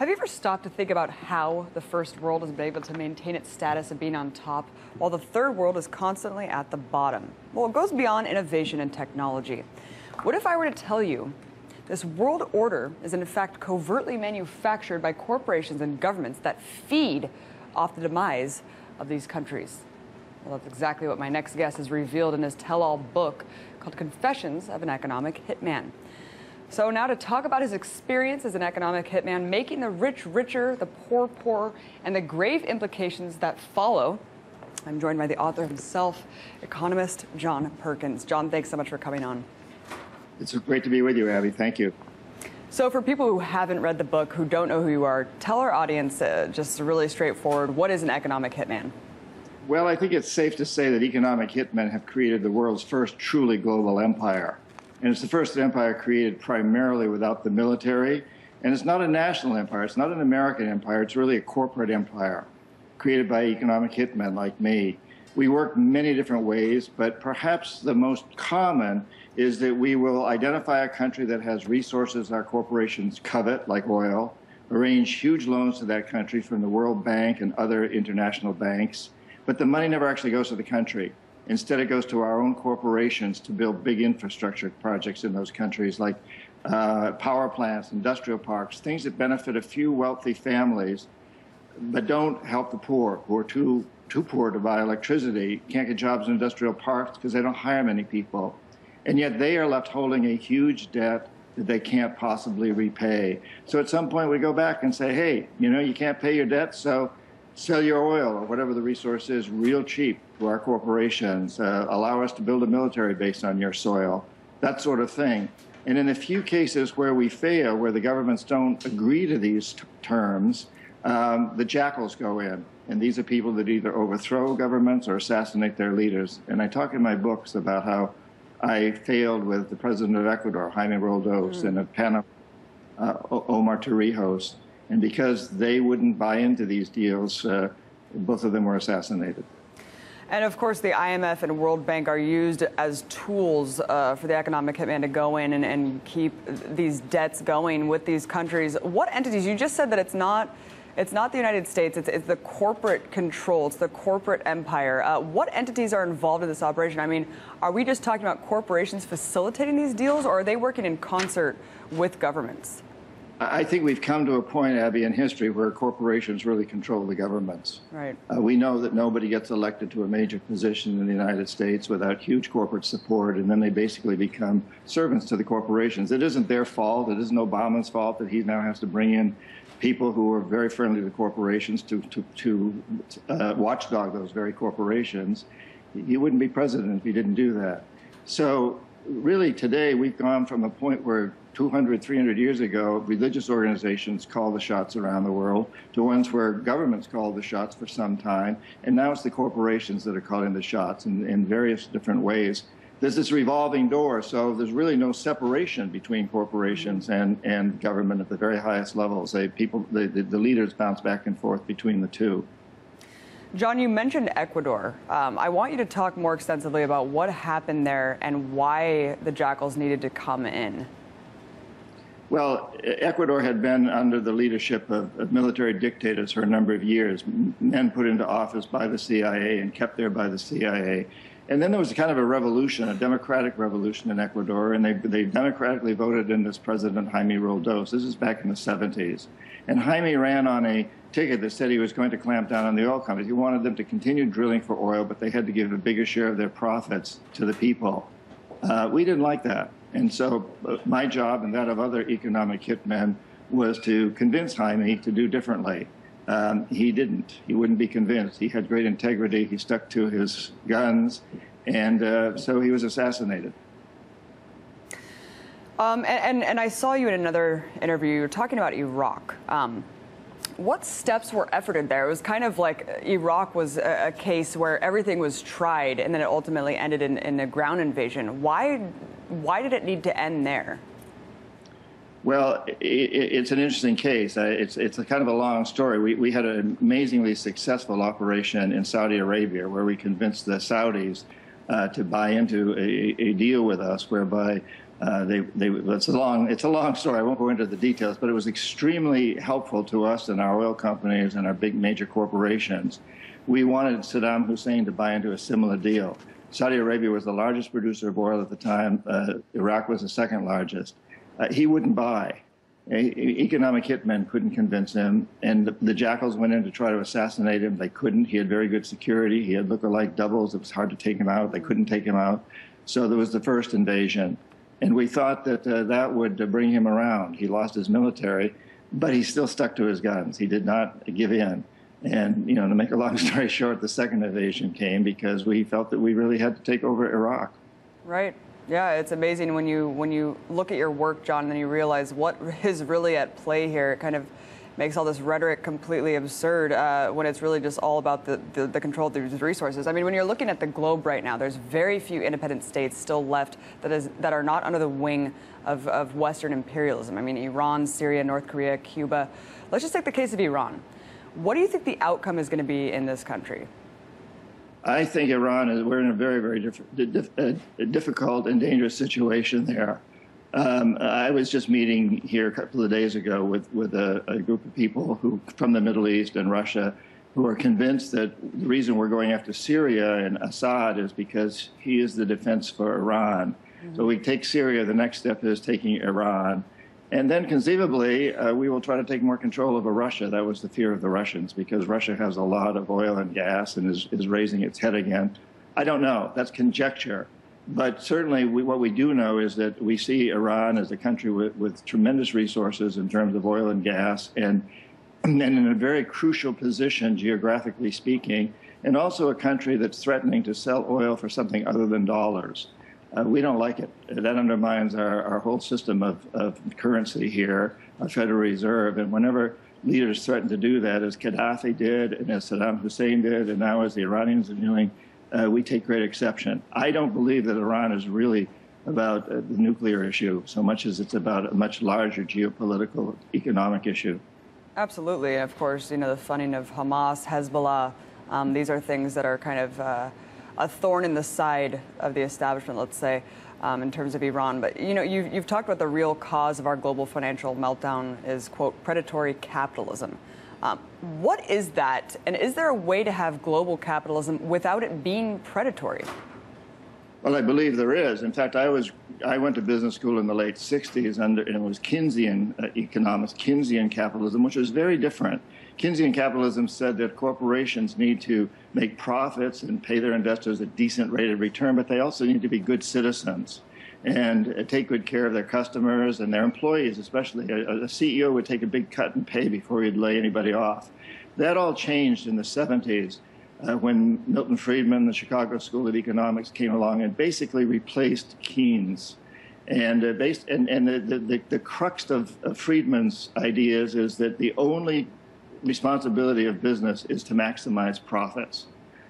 Have you ever stopped to think about how the first world has been able to maintain its status of being on top while the third world is constantly at the bottom? Well, it goes beyond innovation and technology. What if I were to tell you this world order is in fact covertly manufactured by corporations and governments that feed off the demise of these countries? Well, that's exactly what my next guest has revealed in his tell-all book called Confessions of an Economic Hitman. So now to talk about his experience as an economic hitman, making the rich richer, the poor poorer, and the grave implications that follow, I'm joined by the author himself, economist John Perkins. John, thanks so much for coming on. It's great to be with you, Abby. Thank you. So for people who haven't read the book, who don't know who you are, tell our audience just really straightforward, what is an economic hitman? Well, I think it's safe to say that economic hitmen have created the world's first truly global empire. And it's the first empire created primarily without the military. And it's not a national empire. It's not an American empire. It's really a corporate empire created by economic hitmen like me. We work many different ways, but perhaps the most common is that we will identify a country that has resources our corporations covet, like oil, arrange huge loans to that country from the World Bank and other international banks, but the money never actually goes to the country. Instead, it goes to our own corporations to build big infrastructure projects in those countries, like power plants, industrial parks, things that benefit a few wealthy families, but don't help the poor, who are too poor to buy electricity, can't get jobs in industrial parks because they don't hire many people. And yet they are left holding a huge debt that they can't possibly repay. So at some point we go back and say, hey, you can't pay your debt, so sell your oil or whatever the resource is real cheap to our corporations. Allow us to build a military base on your soil, that sort of thing. And in the few cases where we fail, where the governments don't agree to these terms, the jackals go in. And these are people that either overthrow governments or assassinate their leaders. And I talk in my books about how I failed with the president of Ecuador, Jaime Roldos, and of Panama, Omar Torrijos. And because they wouldn't buy into these deals, both of them were assassinated. And of course, the IMF and World Bank are used as tools for the economic hitman to go in and keep these debts going with these countries. What entities? You just said that it's not the United States. It's the corporate control. It's the corporate empire. What entities are involved in this operation? I mean, are we just talking about corporations facilitating these deals, or are they working in concert with governments? I think we've come to a point, Abby, in history where corporations really control the governments. Right. We know that nobody gets elected to a major position in the United States without huge corporate support, and then they basically become servants to the corporations. It isn't their fault. It isn't Obama's fault that he now has to bring in people who are very friendly to corporations to watchdog those very corporations. He wouldn't be president if he didn't do that. So really today we've gone from a point where 200, 300 years ago, religious organizations call the shots around the world, to ones where governments call the shots for some time, and now it's the corporations that are calling the shots in various different ways. There's this revolving door, so there's really no separation between corporations and government at the very highest levels. The leaders bounce back and forth between the two. John, you mentioned Ecuador. I want you to talk more extensively about what happened there and why the jackals needed to come in. Well, Ecuador had been under the leadership of military dictators for a number of years, men put into office by the CIA and kept there by the CIA. And then there was kind of a revolution, a democratic revolution in Ecuador, and they democratically voted in this president, Jaime Roldos. This is back in the 70s. And Jaime ran on a ticket that said he was going to clamp down on the oil companies. He wanted them to continue drilling for oil, but they had to give a bigger share of their profits to the people. We didn't like that. And so my job and that of other economic hitmen was to convince Jaime to do differently. He didn't. He wouldn't be convinced. He had great integrity. He stuck to his guns, and so he was assassinated. And I saw you in another interview. You were talking about Iraq. What steps were efforted there? It was kind of like Iraq was a case where everything was tried, and then it ultimately ended in a ground invasion. Why did it need to end there? Well, it's an interesting case. It's a kind of a long story. We had an amazingly successful operation in Saudi Arabia where we convinced the Saudis to buy into a deal with us whereby It's a long story. I won't go into the details, but it was extremely helpful to us and our oil companies and our big major corporations. We wanted Saddam Hussein to buy into a similar deal. Saudi Arabia was the largest producer of oil at the time. Iraq was the second largest. He wouldn't buy. Economic hitmen couldn't convince him, and the jackals went in to try to assassinate him. They couldn't. He had very good security. He had look-alike doubles. It was hard to take him out. They couldn't take him out. So there was the first invasion. And we thought that that would bring him around. He lost his military, but he still stuck to his guns. He did not give in. And, to make a long story short, the second invasion came because we felt that we really had to take over Iraq. Right. Yeah, it's amazing when you look at your work, John, and then you realize what is really at play here. It kind of makes all this rhetoric completely absurd when it's really just all about the control of these resources. I mean, when you're looking at the globe right now, there's very few independent states still left that are not under the wing of Western imperialism. I mean, Iran, Syria, North Korea, Cuba. Let's just take the case of Iran. What do you think the outcome is going to be in this country? I think we're in a very, very difficult and dangerous situation there. I was just meeting here a couple of days ago with a group of people from the Middle East and Russia who are convinced that the reason we're going after Syria and Assad is because he is the defense for Iran. Mm-hmm. So we take Syria, the next step is taking Iran. And then conceivably, we will try to take more control over Russia. That was the fear of the Russians, because Russia has a lot of oil and gas and is raising its head again. I don't know. That's conjecture. But certainly what we do know is that we see Iran as a country with tremendous resources in terms of oil and gas and in a very crucial position, geographically speaking, and also a country that's threatening to sell oil for something other than dollars. We don't like it. That undermines our whole system of currency here, our Federal Reserve. And whenever leaders threaten to do that, as Gaddafi did, and as Saddam Hussein did, and now as the Iranians are doing, we take great exception. I don't believe that Iran is really about the nuclear issue so much as it's about a much larger geopolitical, economic issue. Absolutely. And of course, the funding of Hamas, Hezbollah, these are things that are kind of a thorn in the side of the establishment, let's say, in terms of Iran. But, you've talked about the real cause of our global financial meltdown is, quote, predatory capitalism. What is that? And is there a way to have global capitalism without it being predatory? Well, I believe there is. In fact, I went to business school in the late 60s, and it was Keynesian economics, Keynesian capitalism, which was very different. Keynesian capitalism said that corporations need to make profits and pay their investors a decent rate of return, but they also need to be good citizens and take good care of their customers and their employees, especially. A CEO would take a big cut in pay before he'd lay anybody off. That all changed in the 70s when Milton Friedman, the Chicago School of Economics, came along and basically replaced Keynes. And the crux of Friedman's ideas is that the only responsibility of business is to maximize profits,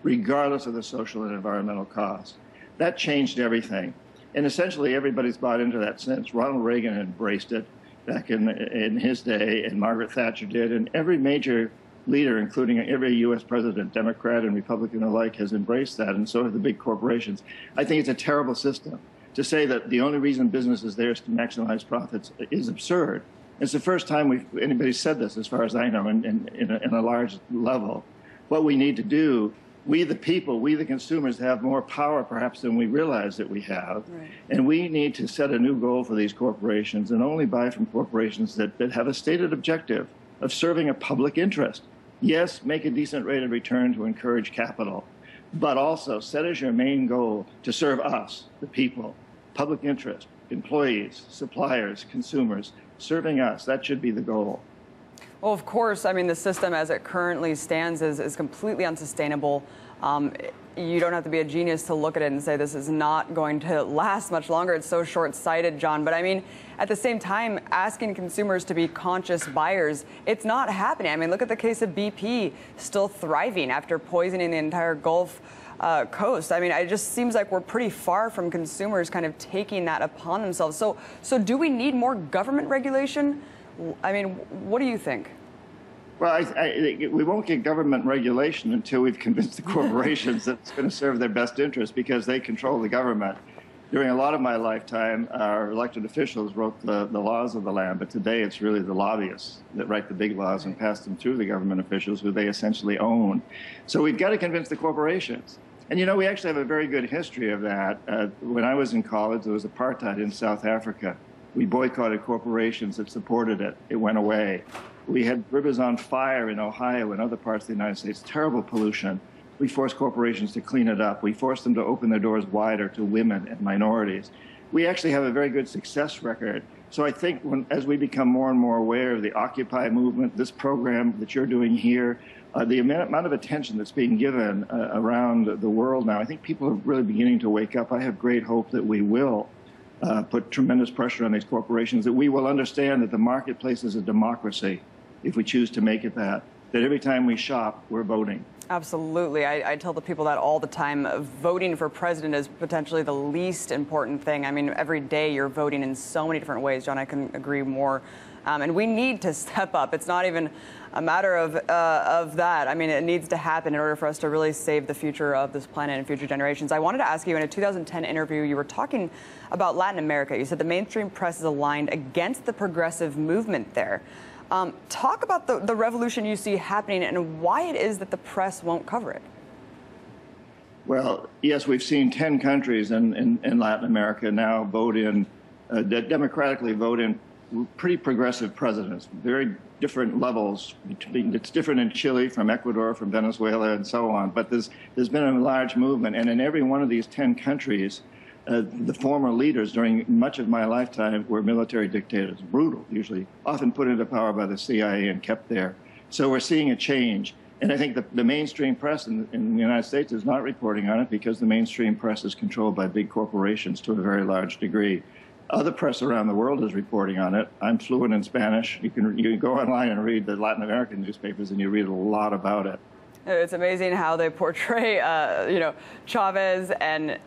regardless of the social and environmental cost. That changed everything. And essentially, everybody's bought into that since. Ronald Reagan embraced it back in his day, and Margaret Thatcher did, and every major leader, including every U.S. president, Democrat and Republican alike, has embraced that, and so have the big corporations. I think it's a terrible system. To say that the only reason business is there is to maximize profits is absurd. It's the first time anybody said this, as far as I know, in a large level. What we need to do, we the people, we the consumers, have more power perhaps than we realize that we have. Right. And we need to set a new goal for these corporations and only buy from corporations that have a stated objective of serving a public interest. Yes, make a decent rate of return to encourage capital, but also set as your main goal to serve us, the people, public interest, employees, suppliers, consumers, serving us. That should be the goal. Well, of course, I mean, the system as it currently stands is completely unsustainable. You don't have to be a genius to look at it and say this is not going to last much longer. It's so short-sighted, John. But I mean, at the same time, asking consumers to be conscious buyers, it's not happening. I mean, look at the case of BP still thriving after poisoning the entire Gulf coast. I mean, it just seems like we're pretty far from consumers kind of taking that upon themselves. So do we need more government regulation? I mean, what do you think? Well, we won't get government regulation until we've convinced the corporations that it's going to serve their best interest, because they control the government. During a lot of my lifetime, our elected officials wrote the laws of the land, but today it's really the lobbyists that write the big laws and pass them through the government officials who they essentially own. So we've got to convince the corporations. And you know, we actually have a very good history of that. When I was in college, there was apartheid in South Africa. We boycotted corporations that supported it. It went away. We had rivers on fire in Ohio and other parts of the United States, terrible pollution. We forced corporations to clean it up. We forced them to open their doors wider to women and minorities. We actually have a very good success record. So I think as we become more and more aware of the Occupy movement, this program that you're doing here, the amount of attention that's being given around the world now, I think people are really beginning to wake up. I have great hope that we will put tremendous pressure on these corporations, that we will understand that the marketplace is a democracy if we choose to make it that every time we shop, we're voting. Absolutely. I tell the people that all the time. Voting for president is potentially the least important thing. I mean, every day you're voting in so many different ways. John, I couldn't agree more. And we need to step up. It's not even a matter of that. I mean, it needs to happen in order for us to really save the future of this planet and future generations. I wanted to ask you, in a 2010 interview, you were talking about Latin America. You said the mainstream press is aligned against the progressive movement there. Talk about the revolution you see happening and why it is that the press won't cover it. Well, yes, we've seen 10 countries in Latin America now democratically vote in pretty progressive presidents, very different levels. It's different in Chile, from Ecuador, from Venezuela, and so on. But there's been a large movement, and in every one of these 10 countries, the former leaders during much of my lifetime were military dictators, brutal, usually, often put into power by the CIA and kept there. So we're seeing a change. And I think the mainstream press in the United States is not reporting on it because the mainstream press is controlled by big corporations to a very large degree. Other press around the world is reporting on it. I'm fluent in Spanish. You can go online and read the Latin American newspapers, and you read a lot about it. It's amazing how they portray, Chavez and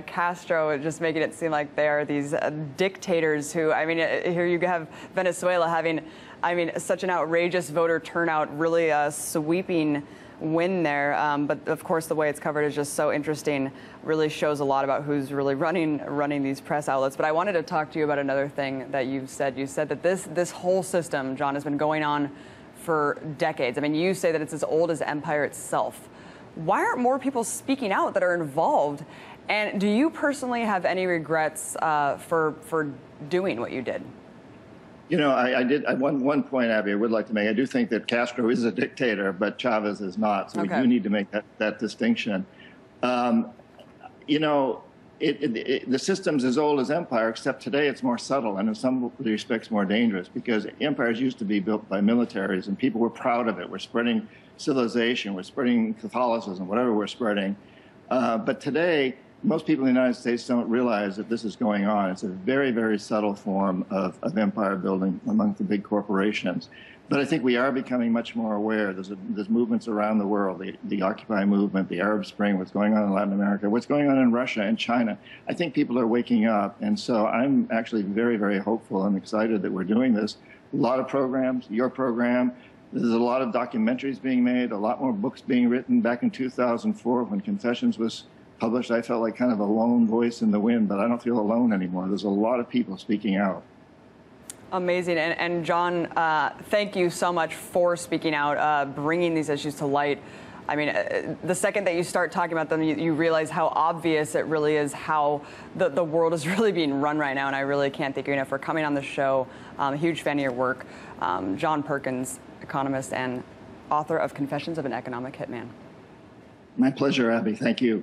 Castro, just making it seem like they are these dictators who, I mean, here you have Venezuela having, I mean, such an outrageous voter turnout, really sweeping win there. But of course, the way it's covered is just so interesting. Really shows a lot about who's really running these press outlets. But I wanted to talk to you about another thing that you've said. You said that this whole system, John, has been going on for decades. I mean, you say that it's as old as empire itself. Why aren't more people speaking out that are involved? And do you personally have any regrets for doing what you did? You know, I did. One point, Abby, I would like to make. I do think that Castro is a dictator, but Chavez is not. So okay. We do need to make that distinction. You know, the system's as old as empire, except today it's more subtle and in some respects more dangerous, because empires used to be built by militaries and people were proud of it. We're spreading civilization, we're spreading Catholicism, whatever we're spreading. But today, most people in the United States don't realize that this is going on. It's a very, very subtle form of empire building among the big corporations. But I think we are becoming much more aware. There's movements around the world, the Occupy movement, the Arab Spring, what's going on in Latin America, what's going on in Russia and China. I think people are waking up. And so I'm actually very, very hopeful and excited that we're doing this. A lot of programs, your program. There's a lot of documentaries being made, a lot more books being written. Back in 2004, when Confessions was published, I felt like kind of a lone voice in the wind, but I don't feel alone anymore. There's a lot of people speaking out. Amazing. And John, thank you so much for speaking out, bringing these issues to light. I mean, the second that you start talking about them, you realize how obvious it really is, how the world is really being run right now. And I really can't thank you enough for coming on the show. I'm a huge fan of your work. John Perkins, economist and author of Confessions of an Economic Hitman. My pleasure, Abby. Thank you.